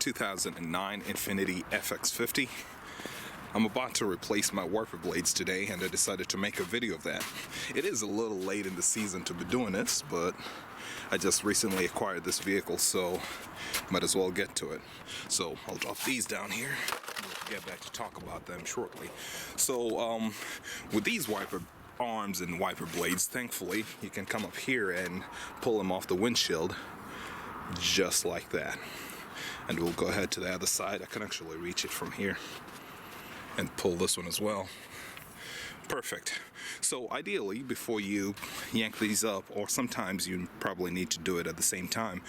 2009 Infiniti FX50. I'm about to replace my wiper blades today, and I decided to make a video of that. It is a little late in the season to be doing this, but I just recently acquired this vehicle, so might as well get to it. So I'll drop these down here. We'll get back to talk about them shortly. So with these wiper arms and wiper blades, thankfully you can come up here and pull them off the windshield just like that. And we'll go ahead to the other side. I can actually reach it from here and pull this one as well. Perfect. So ideally, before you yank these up, or sometimes you probably need to do it at the same time,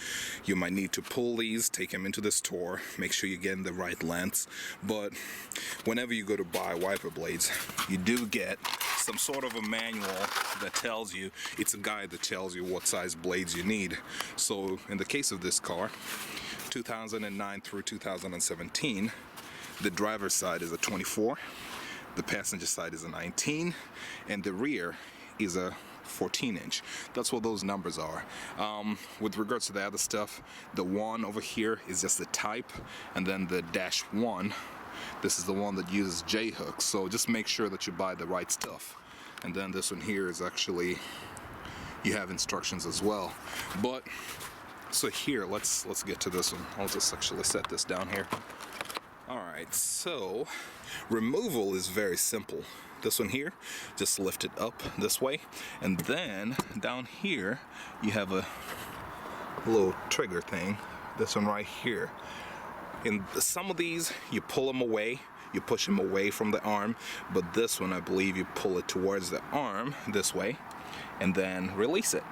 you might need to pull these, take them into the store, make sure you're getting the right lengths. But whenever you go to buy wiper blades, you do get some sort of a manual that tells you, it's a guide that tells you what size blades you need. So in the case of this car, 2009 through 2017, the driver's side is a 24, the passenger side is a 19, and the rear is a 14-inch. That's what those numbers are. With regards to the other stuff, the 1 over here is just the type, and then the -1, this is the one that uses J-hooks, so just make sure that you buy the right stuff. And then this one here is actually, you have instructions as well. But so here, let's get to this one. I'll just actually set this down here. Alright, so removal is very simple. This one here, just lift it up this way, and then down here you have a little trigger thing, this one right here. In some of these you pull them away, you push them away from the arm, but this one I believe you pull it towards the arm this way and then release it.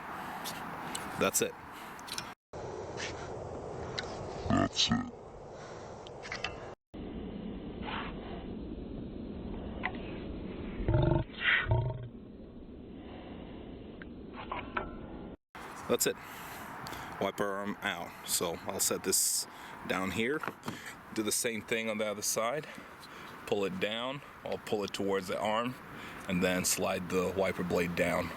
That's it. That's it. That's it. Wiper arm out. So I'll set this down here. Do the same thing on the other side. Pull it down. I'll pull it towards the arm and then slide the wiper blade down.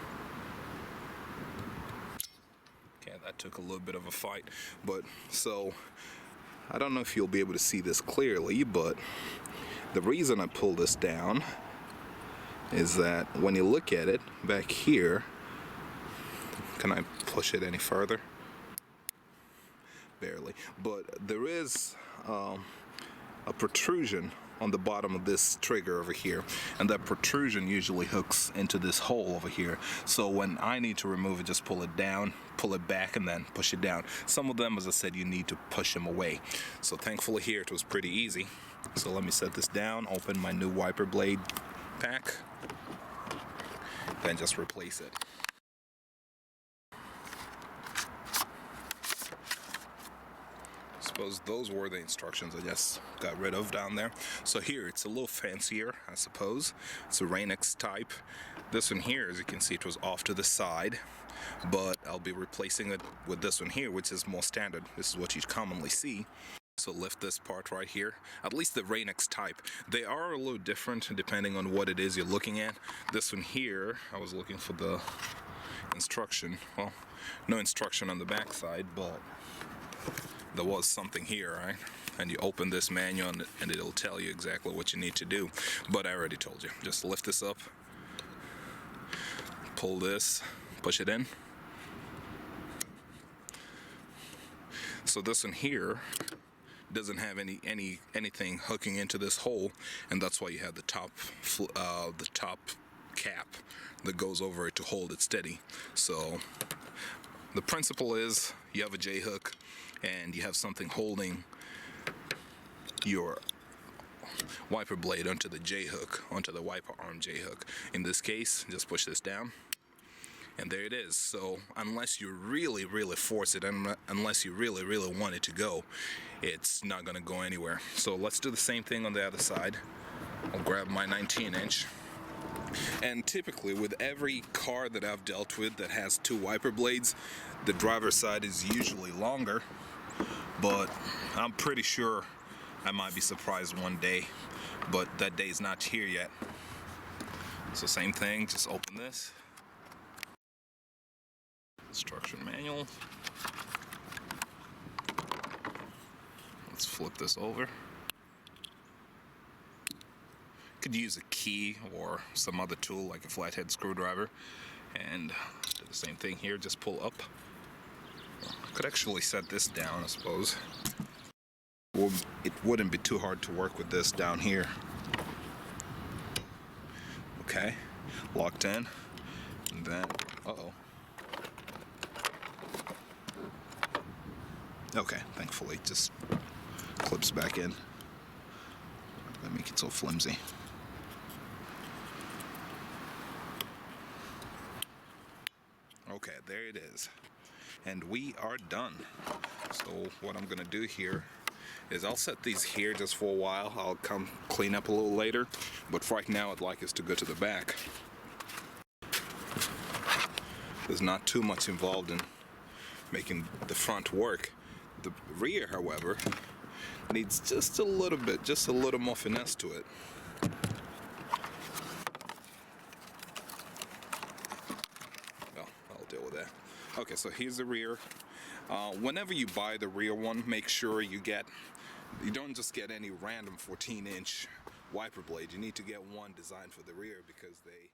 Okay, that took a little bit of a fight, but so I don't know if you'll be able to see this clearly, but the reason I pull this down is that when you look at it back here, can I push it any further? Barely. But there is a protrusion on the bottom of this trigger over here, and that protrusion usually hooks into this hole over here. So when I need to remove it, just pull it down, pull it back, and then push it down. Some of them, as I said, you need to push them away. So thankfully here it was pretty easy. So let me set this down, open my new wiper blade pack, then just replace it. Suppose those were the instructions I just got rid of down there. So here it's a little fancier, I suppose. It's a Rain-X type. This one here, as you can see, it was off to the side, but I'll be replacing it with this one here, which is more standard. This is what you commonly see. So lift this part right here, at least the Rain-X type. They are a little different depending on what it is you're looking at. This one here, I was looking for the instruction. Well, no instruction on the back side, but there was something here, right? And you open this manual and it'll tell you exactly what you need to do. But I already told you. Just lift this up, pull this, push it in. So this one here doesn't have anything hooking into this hole, and that's why you have the top cap that goes over it to hold it steady. So the principle is you have a J-hook and you have something holding your wiper blade onto the J-hook, onto the wiper arm J-hook. In this case, just push this down, and there it is. So unless you really force it, and unless you really want it to go, it's not going to go anywhere. So let's do the same thing on the other side. I'll grab my 19-inch. And typically with every car that I've dealt with that has 2 wiper blades, the driver's side is usually longer, but I'm pretty sure I might be surprised one day, but that day is not here yet. So same thing, just open this. Instruction manual. Let's flip this over. Could use a key or some other tool like a flathead screwdriver, and do the same thing here, just pull up. Could actually set this down, I suppose. Well, it wouldn't be too hard to work with this down here. Okay, locked in, and then, okay, thankfully it just clips back in. That make it so flimsy. Okay, there it is. And we are done. So what I'm gonna do here is I'll set these here just for a while. I'll come clean up a little later, but for right now I'd like us to go to the back. There's not too much involved in making the front work. The rear, however, needs just a little bit, just a little more finesse to it. Well, I'll deal with that. Okay, so here's the rear. Whenever you buy the rear one, make sure you don't just get any random 14-inch wiper blade. You need to get one designed for the rear because they